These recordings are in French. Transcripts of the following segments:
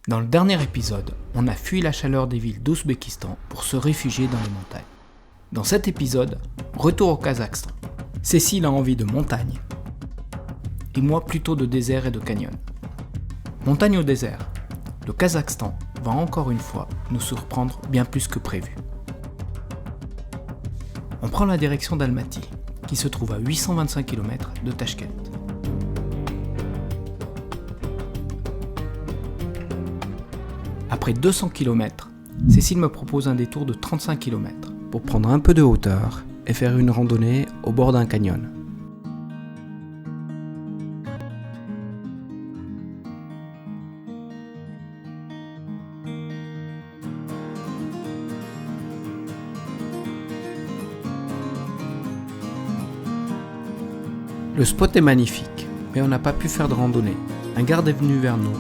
Dans le dernier épisode, on a fui la chaleur des villes d'Ouzbékistan pour se réfugier dans les montagnes. Dans cet épisode, retour au Kazakhstan. Cécile a envie de montagne, et moi plutôt de désert et de canyon. Montagne au désert, le Kazakhstan va encore une fois nous surprendre bien plus que prévu. On prend la direction d'Almaty, qui se trouve à 825 km de Tachkent. Après 200 km, Cécile me propose un détour de 35 km pour prendre un peu de hauteur et faire une randonnée au bord d'un canyon. Le spot est magnifique, mais on n'a pas pu faire de randonnée. Un garde est venu vers nous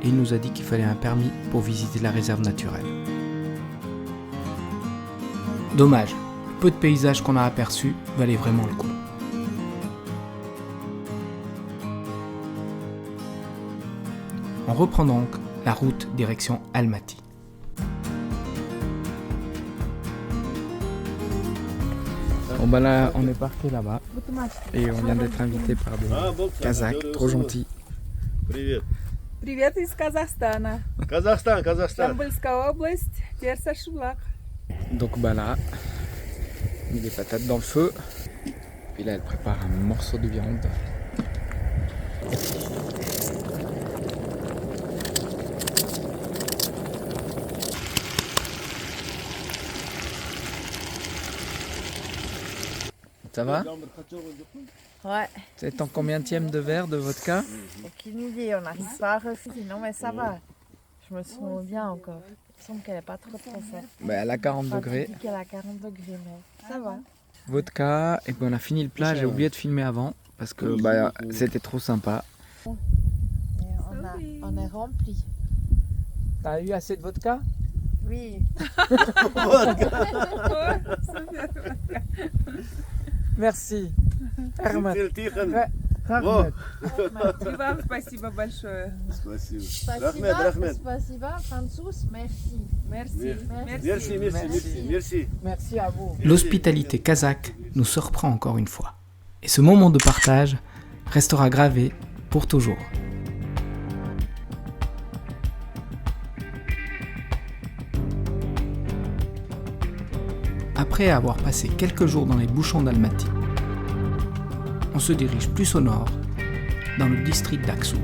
et il nous a dit qu'il fallait un permis pour visiter la réserve naturelle. Dommage, le peu de paysages qu'on a aperçus valait vraiment le coup. On reprend donc la route direction Almaty. Bon bah là on est parqué là-bas et on vient d'être invité par des Kazakhs, trop gentils. Привет. Привет из Казахстана. Казахстан, Казахстан. Тамбылская область, Терсашулак. Donc bah là, on met des patates dans le feu. Puis là elle prépare un morceau de viande. Ça va? Ouais, C'est en combienième de verre de vodka? aucune idée, on n'arrive pas à refuser. Non mais ça va, je me sens bien encore. Il me semble qu'elle n'est pas trop forte. Bah, elle a 40 Enfin, degrés. tu dis qu'elle a 40 degrés, mais ça va. Vodka, et puis on a fini le plat, j'ai oublié de filmer avant parce que bah, c'était trop sympa. Et on est rempli. T'as eu assez de vodka? Oui. Merci. Ahmed. О, И вам спасибо большое. Спасибо. Спасибо, Рахмет, Рахмет. спасибо, француз, merci. Merci. Merci, merci, merci, merci. Merci à vous. Merci. L'hospitalité kazakh nous surprend encore une fois. Et ce moment de partage restera gravé pour toujours. Après avoir passé quelques jours dans les bouchons d'Almaty, on se dirige plus au nord, dans le district d'Aksu.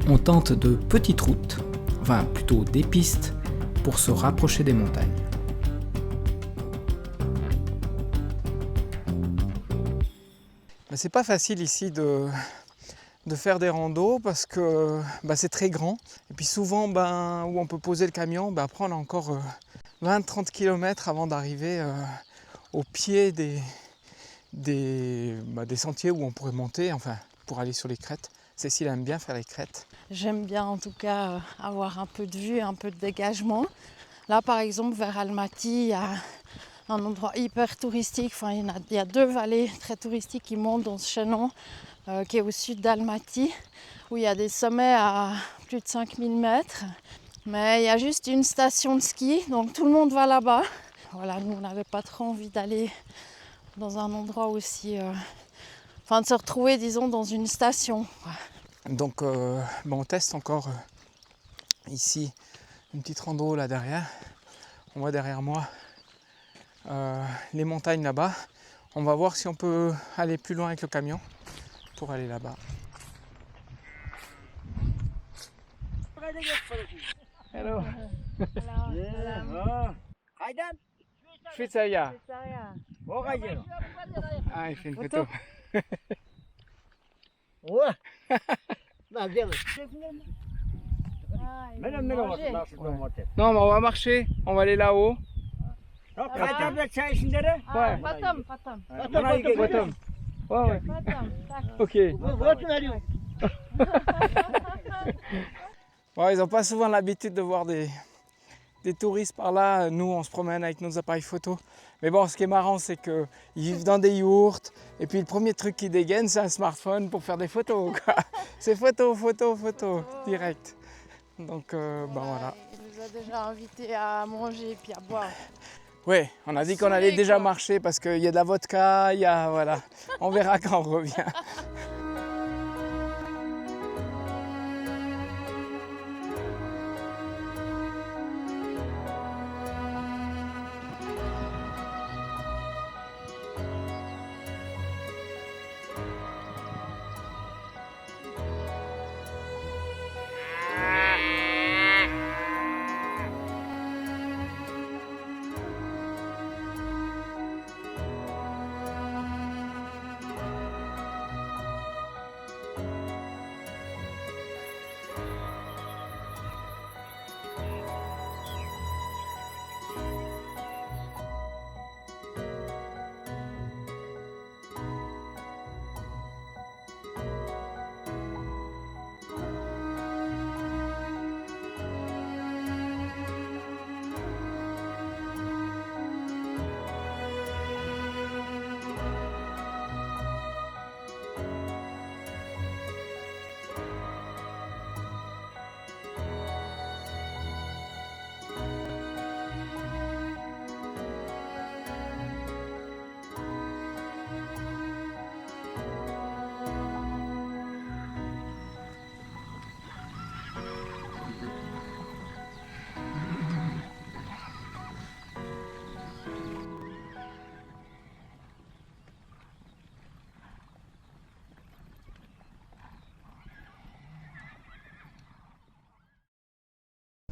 On tente de petites routes, enfin plutôt des pistes, pour se rapprocher des montagnes. C'est pas facile ici de faire des randos parce que c'est très grand. Et puis souvent où on peut poser le camion, après on a encore 20-30 km avant d'arriver au pied des sentiers où on pourrait monter, enfin pour aller sur les crêtes. Cécile aime bien faire les crêtes. J'aime bien en tout cas avoir un peu de vue, un peu de dégagement. Là par exemple vers Almaty, il y a un endroit hyper touristique. Enfin, il y a deux vallées très touristiques qui montent dans ce chaînon qui est au sud d'Almaty, où il y a des sommets à plus de 5000 mètres. Mais il y a juste une station de ski, donc tout le monde va là-bas. Voilà, nous on n'avait pas trop envie d'aller dans un endroit aussi... de se retrouver, disons, dans une station. Donc on teste encore ici une petite rando là derrière. On voit derrière moi les montagnes là-bas. On va voir si on peut aller plus loin avec le camion pour aller là-bas. Hello. Schweizer. Ah, il fait une photo. Non, mais on va marcher, on va aller là-haut. Ouais. Batam. Batum. Ouais. Ok. Bon, ils n'ont pas souvent l'habitude de voir des touristes par là. Nous, on se promène avec nos appareils photo. Mais bon, ce qui est marrant, c'est qu'ils vivent dans des yourtes. Et puis le premier truc qu'ils dégainent, c'est un smartphone pour faire des photos, quoi. C'est photo, direct. Donc, voilà. Il nous a déjà invités à manger et puis à boire. Oui, on a dit qu'on allait déjà marcher parce qu'il y a de la vodka, voilà. On verra quand on revient.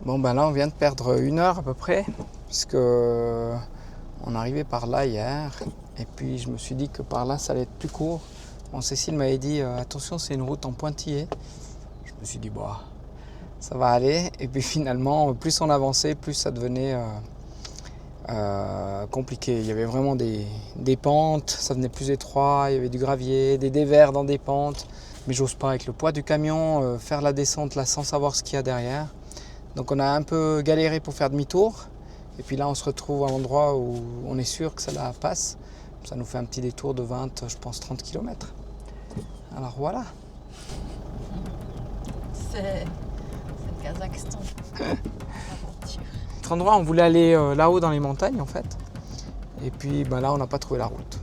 Bon ben là on vient de perdre 1 heure à peu près, puisque on arrivait par là hier, et puis je me suis dit que par là ça allait être plus court. Bon, Cécile m'avait dit attention, c'est une route en pointillé. Je me suis dit bah ça va aller, et puis finalement plus on avançait, plus ça devenait compliqué. Il y avait vraiment des pentes, ça devenait plus étroit, il y avait du gravier, des dévers dans des pentes, mais j'ose pas avec le poids du camion faire la descente là sans savoir ce qu'il y a derrière. Donc on a un peu galéré pour faire demi-tour, et puis là on se retrouve à l'endroit où on est sûr que ça la passe. Ça nous fait un petit détour de 20, je pense 30 km. Alors voilà. C'est le Kazakhstan. Cet endroit, on voulait aller là-haut dans les montagnes en fait, et puis là on n'a pas trouvé la route.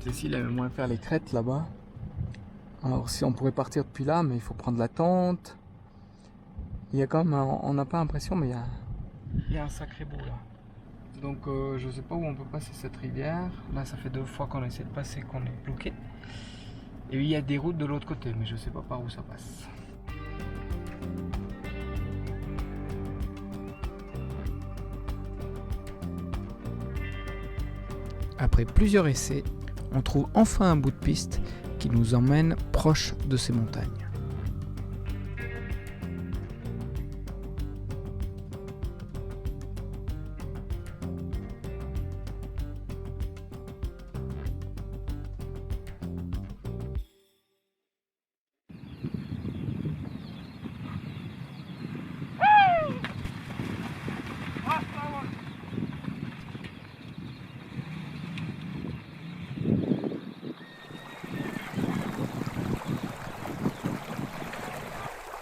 Cécile aime moins faire les crêtes là-bas. Alors si on pourrait partir depuis là, mais il faut prendre la tente. Il y a quand même, on n'a pas l'impression, mais il y a un sacré beau là. Donc je sais pas où on peut passer cette rivière. Là ça fait 2 fois qu'on essaie de passer, qu'on est bloqué. Et il y a des routes de l'autre côté, mais je sais pas par où ça passe. Après plusieurs essais, on trouve enfin un bout de piste qui nous emmène proche de ces montagnes.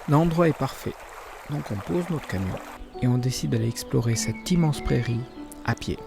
L'endroit est parfait, donc on pose notre camion et on décide d'aller explorer cette immense prairie à pied.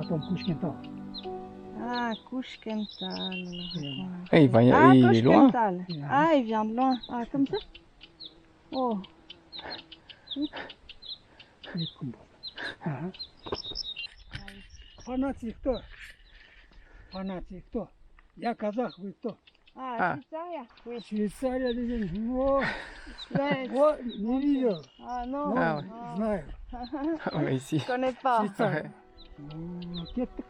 потом Кушкентал. Ah, Kouchkental. Eh, Ah, il est loin. Kouchkental. Ah, il vient de loin. Ah, comme ça? Oh. Ага. Фанатик кто? Фанатик кто? Я казах, вы кто? Ah, Ah. Швейцария? Oui. Швейцария, о, Ouais. вот, не видел. Ah non. Но Ah ouais. Ah. знаю. Ouais, ici. Je connais pas. Швейцария. Кеттік.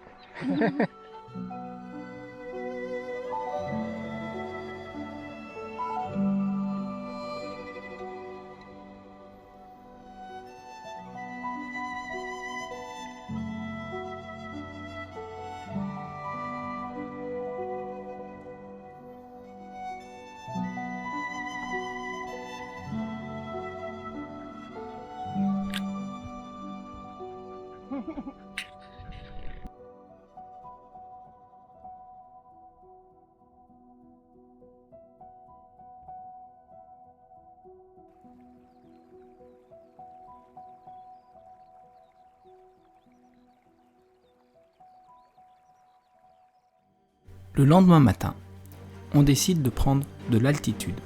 Le lendemain matin, on décide de prendre de l'altitude.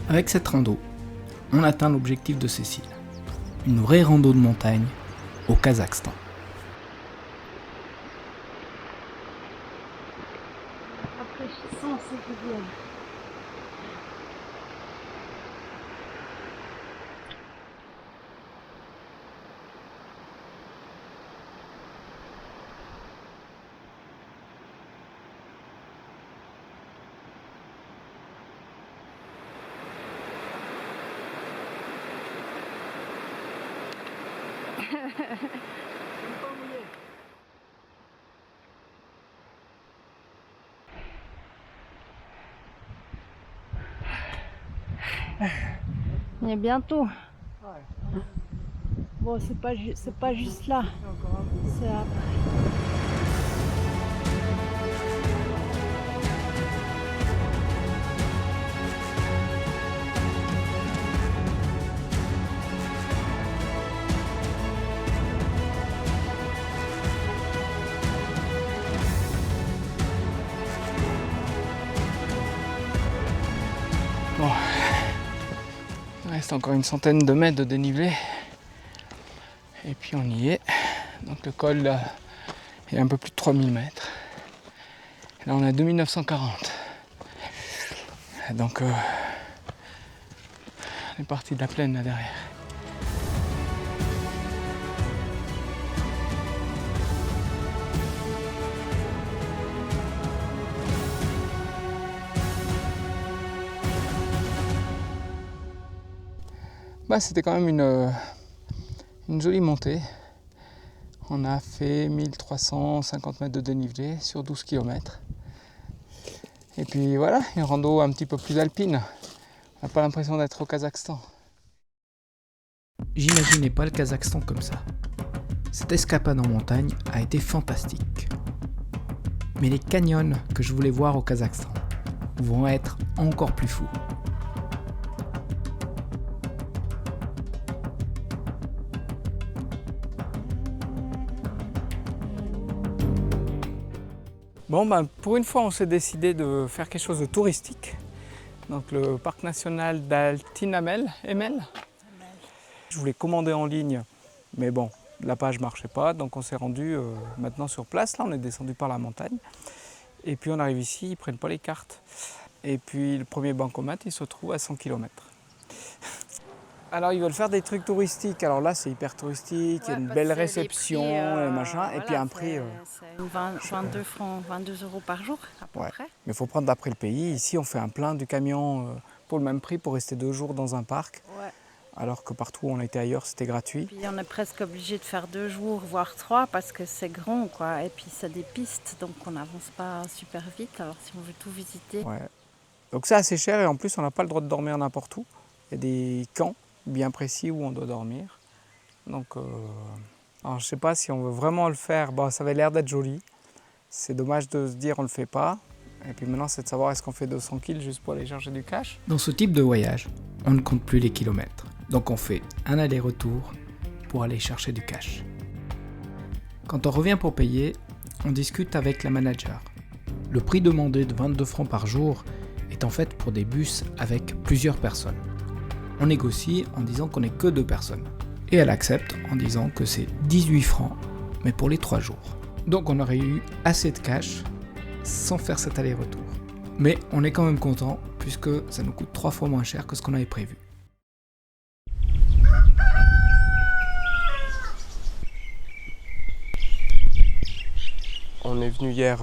Avec cette rando, on atteint l'objectif de Cécile, une vraie rando de montagne au Kazakhstan. Rafraîchissant, c'est que bien. On est bientôt. Bon, c'est pas juste là. C'est après. Bon. Il reste encore une centaine de mètres de dénivelé. Et puis on y est. Donc le col là, est un peu plus de 3000 mètres. Là on est à 2940. Donc on est parti de la plaine là derrière. Bah, c'était quand même une jolie montée. On a fait 1350 mètres de dénivelé sur 12 km. Et puis voilà, une rando un petit peu plus alpine. On n'a pas l'impression d'être au Kazakhstan. J'imaginais pas le Kazakhstan comme ça. Cette escapade en montagne a été fantastique. Mais les canyons que je voulais voir au Kazakhstan vont être encore plus fous. Bon, ben, pour une fois, on s'est décidé de faire quelque chose de touristique. Donc le parc national d'Altinamel, Emel. Je voulais commander en ligne, mais bon, la page ne marchait pas, donc on s'est rendu maintenant sur place. Là, on est descendu par la montagne. Et puis on arrive ici, ils ne prennent pas les cartes. Et puis le premier bancomat, il se trouve à 100 km. Alors ils veulent faire des trucs touristiques. Alors là, c'est hyper touristique, il y a une belle réception, et machin. Et puis un prix. C'est 22 francs, 22 € par jour à peu Ouais. près. Mais il faut prendre d'après le pays. Ici, on fait un plein du camion pour le même prix pour rester 2 jours dans un parc. Ouais. alors que partout où on était ailleurs, c'était gratuit. Puis on est presque obligé de faire 2 jours, voire 3, parce que c'est grand, quoi. Et puis c'est des pistes, donc on n'avance pas super vite. Alors si on veut tout visiter, Ouais. Donc c'est assez cher et en plus on n'a pas le droit de dormir n'importe où. Il y a des camps bien précis où on doit dormir. Donc alors, je ne sais pas si on veut vraiment le faire. Bon, ça avait l'air d'être joli. C'est dommage de se dire on ne le fait pas. Et puis maintenant c'est de savoir est-ce qu'on fait 200 kills juste pour aller chercher du cash. Dans ce type de voyage, on ne compte plus les kilomètres. Donc on fait un aller-retour pour aller chercher du cash. Quand on revient pour payer, on discute avec la manager. Le prix demandé de 22 francs par jour est en fait pour des bus avec plusieurs personnes. On négocie en disant qu'on n'est que 2 personnes. Et elle accepte en disant que c'est 18 francs, mais pour les 3 jours. Donc on aurait eu assez de cash sans faire cet aller-retour. Mais on est quand même content puisque ça nous coûte 3 fois moins cher que ce qu'on avait prévu. On est venu hier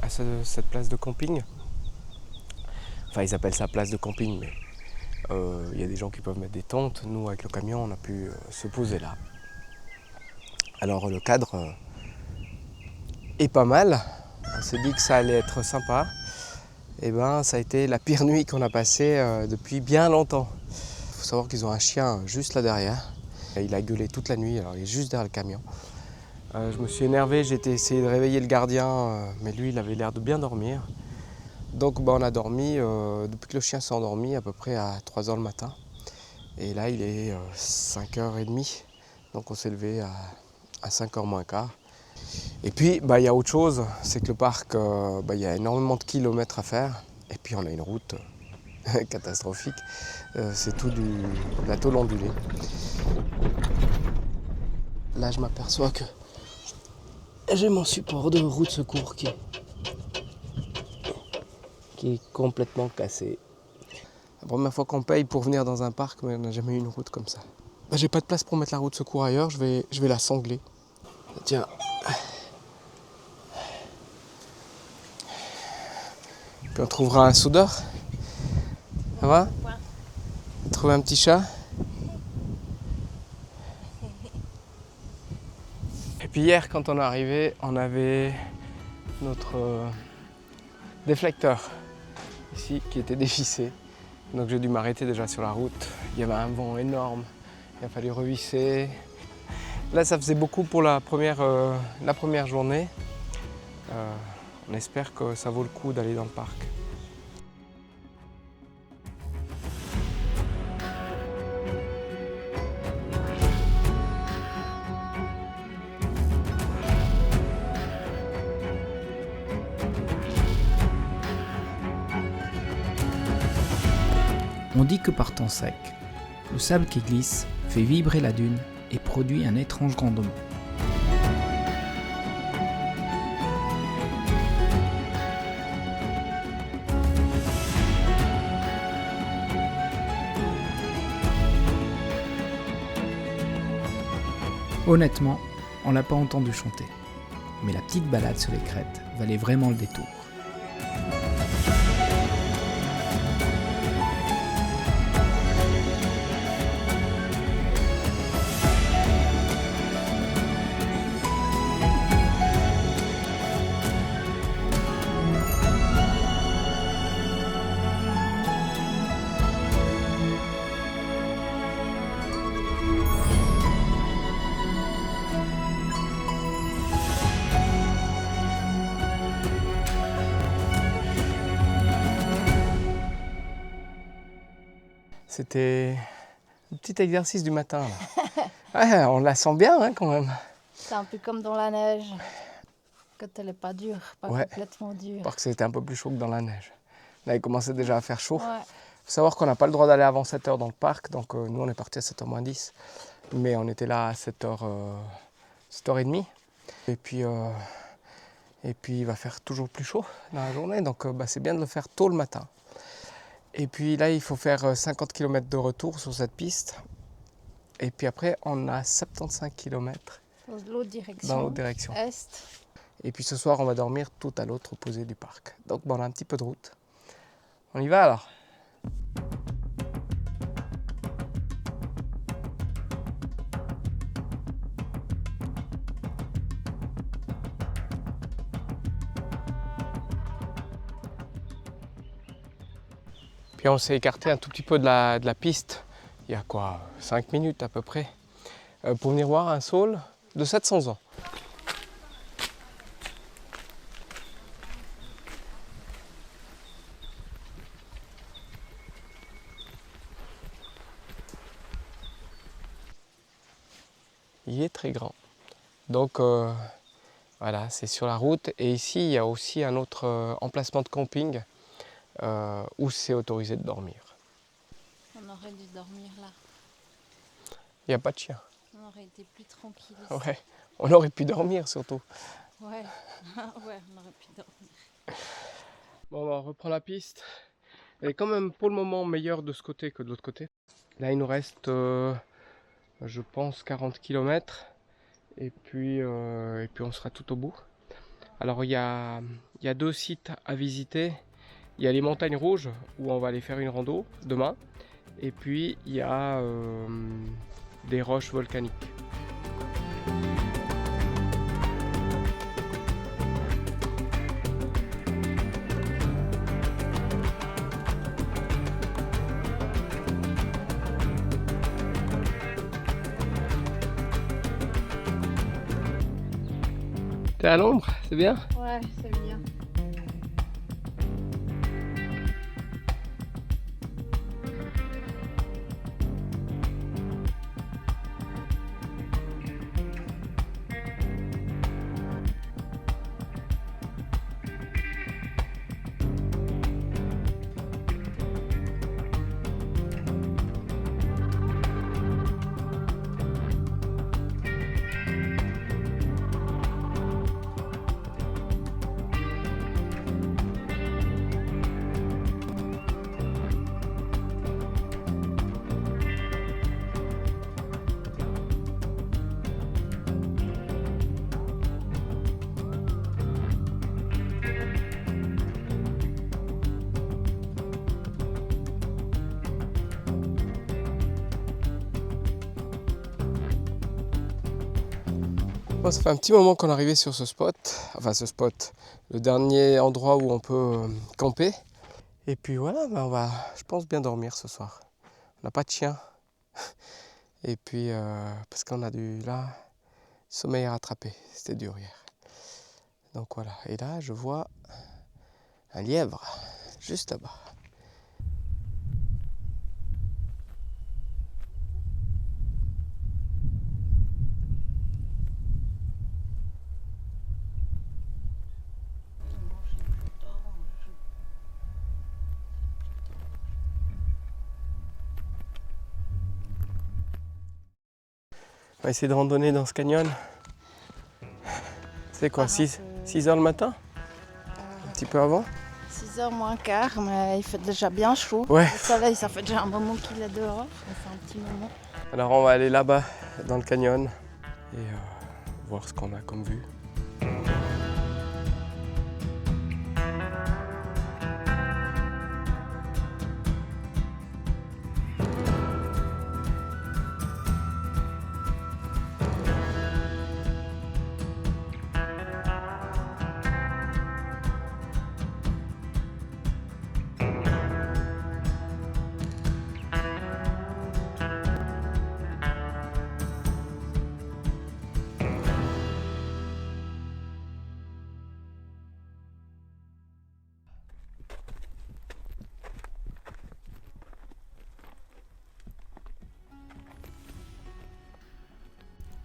à cette place de camping. Enfin, ils appellent ça place de camping, mais il y a des gens qui peuvent mettre des tentes. Nous, avec le camion, on a pu se poser là. Alors, le cadre est pas mal. On s'est dit que ça allait être sympa. Et ben, ça a été la pire nuit qu'on a passée depuis bien longtemps. Il faut savoir qu'ils ont un chien juste là derrière. Il a gueulé toute la nuit, alors il est juste derrière le camion. Je me suis énervé, j'ai essayé de réveiller le gardien, mais lui il avait l'air de bien dormir. Donc on a dormi, depuis que le chien s'est endormi, à peu près à 3h le matin. Et là il est 5h30, donc on s'est levé à 5h moins quart. Et puis il y a autre chose, c'est que le parc, il y a énormément de kilomètres à faire. Et puis on a une route catastrophique, c'est tout du plateau ondulé. Là je m'aperçois que j'ai mon support de roue de secours qui est complètement cassé. La première fois qu'on paye pour venir dans un parc, mais on n'a jamais eu une route comme ça. J'ai pas de place pour mettre la roue de secours ailleurs, je vais la sangler. Tiens. Puis on trouvera un soudeur. Ça va ? Trouver un petit chat. Et puis hier, quand on est arrivé, on avait notre déflecteur ici qui était dévissé. Donc j'ai dû m'arrêter déjà sur la route. Il y avait un vent énorme, il a fallu revisser. Là, ça faisait beaucoup pour la première journée. On espère que ça vaut le coup d'aller dans le parc. On dit que par temps sec, le sable qui glisse fait vibrer la dune et produit un étrange grondement. Honnêtement, on l'a pas entendu chanter, mais la petite balade sur les crêtes valait vraiment le détour. C'était un petit exercice du matin. Là. Ouais, on la sent bien quand même. c'est un peu comme dans la neige. Quand elle n'est pas dure, pas complètement dure. Parce que c'était un peu plus chaud que dans la neige. Là, il commençait déjà à faire chaud. Ouais. Il faut savoir qu'on n'a pas le droit d'aller avant 7h dans le parc. Donc nous, on est parti à 7h moins 10. Mais on était là à 7h30. Et puis il va faire toujours plus chaud dans la journée. Donc c'est bien de le faire tôt le matin. Et puis là, il faut faire 50 km de retour sur cette piste. Et puis après, on a 75 km Dans l'autre direction. dans l'autre direction. Est. Et puis ce soir, on va dormir tout à l'autre opposé du parc. Donc on a un petit peu de route. On y va alors ? Puis on s'est écarté un tout petit peu de la piste, il y a quoi, 5 minutes à peu près, pour venir voir un saule de 700 ans. Il est très grand. Donc voilà, c'est sur la route. Et ici, il y a aussi un autre emplacement de camping où c'est autorisé de dormir. On aurait dû dormir là. Il n'y a pas de chien. On aurait été plus tranquille. Ouais, on aurait pu dormir surtout. Ouais. Ouais, on aurait pu dormir. Bon, on reprend la piste. Elle est quand même pour le moment meilleure de ce côté que de l'autre côté. Là, il nous reste, je pense, 40 km. Et puis on sera tout au bout. Alors, il y a 2 sites à visiter. Il y a les montagnes rouges où on va aller faire une rando demain. Et puis, il y a des roches volcaniques. T'es à l'ombre, c'est bien? Ouais, c'est bien. Bon, ça fait un petit moment qu'on est arrivé sur ce spot, le dernier endroit où on peut camper. Et puis voilà, on va, je pense, bien dormir ce soir. On n'a pas de chien. Et puis, parce qu'on a du sommeil à rattraper, c'était dur hier. Donc voilà, et là je vois un lièvre, juste là-bas. On va essayer de randonner dans ce canyon. C'est quoi, 6 heures le matin? Un petit peu avant? 6h moins quart, mais il fait déjà bien chaud. Ouais. Le soleil, ça fait déjà un moment qu'il est dehors. Ça fait un petit moment. Alors on va aller là-bas, dans le canyon, et voir ce qu'on a comme vue.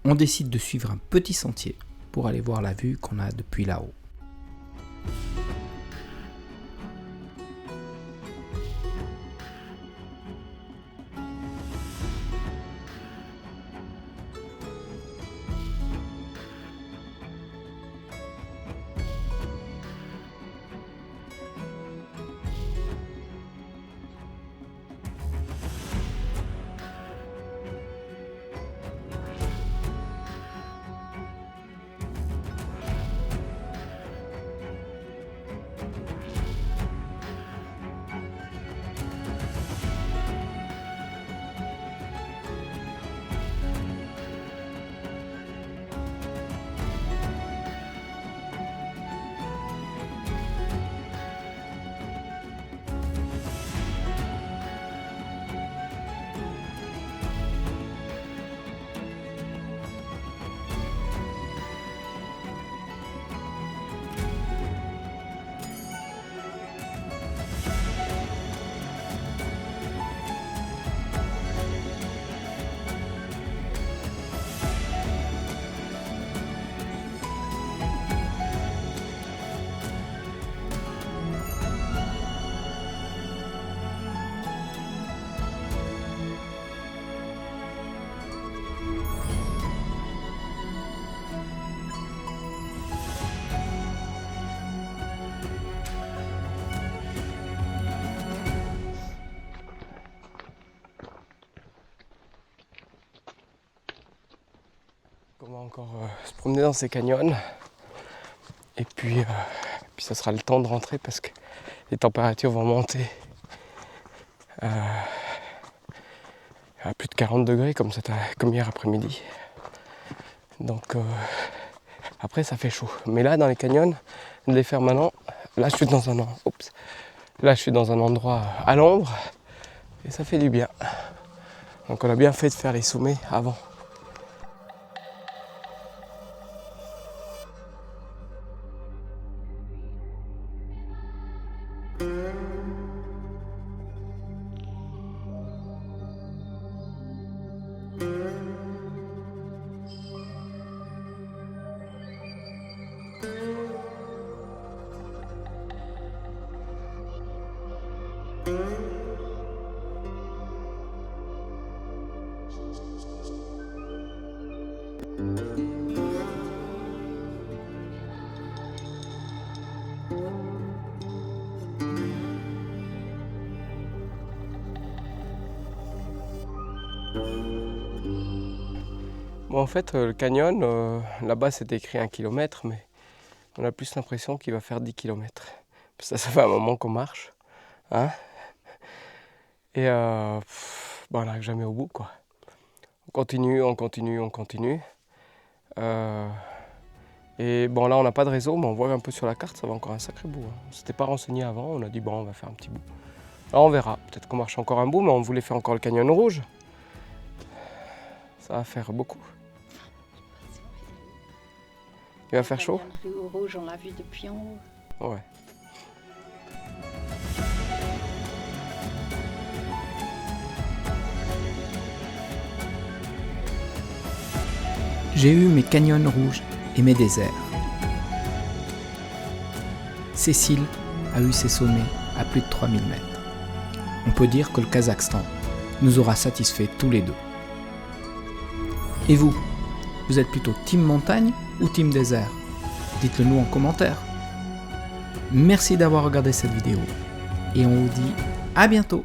On décide de suivre un petit sentier pour aller voir la vue qu'on a depuis là-haut. encore se promener dans ces canyons. Et puis ça sera le temps de rentrer parce que les températures vont monter à plus de 40 degrés comme hier après-midi. Donc après ça fait chaud. Mais là dans les canyons, de les faire maintenant, là je suis dans un endroit à l'ombre et ça fait du bien. Donc on a bien fait de faire les sommets avant. Bon, en fait, le canyon, là-bas c'était écrit 1 km, mais on a plus l'impression qu'il va faire 10 km. Ça fait un moment qu'on marche. Hein, et on n'arrive jamais au bout, quoi. On continue. Et bon, là on n'a pas de réseau, mais on voit un peu sur la carte, ça va encore un sacré bout. Hein. On s'était pas renseigné avant, on a dit bon, on va faire un petit bout. Alors on verra, peut-être qu'on marche encore un bout, mais on voulait faire encore le canyon rouge. Ça va faire beaucoup. Il va faire chaud? Le rouge, on l'a vu depuis en haut. Ouais. J'ai eu mes canyons rouges et mes déserts. Cécile a eu ses sommets à plus de 3000 mètres. On peut dire que le Kazakhstan nous aura satisfaits tous les deux. Et vous, vous êtes plutôt team montagne ou team désert? Dites-le nous en commentaire. Merci d'avoir regardé cette vidéo et on vous dit à bientôt.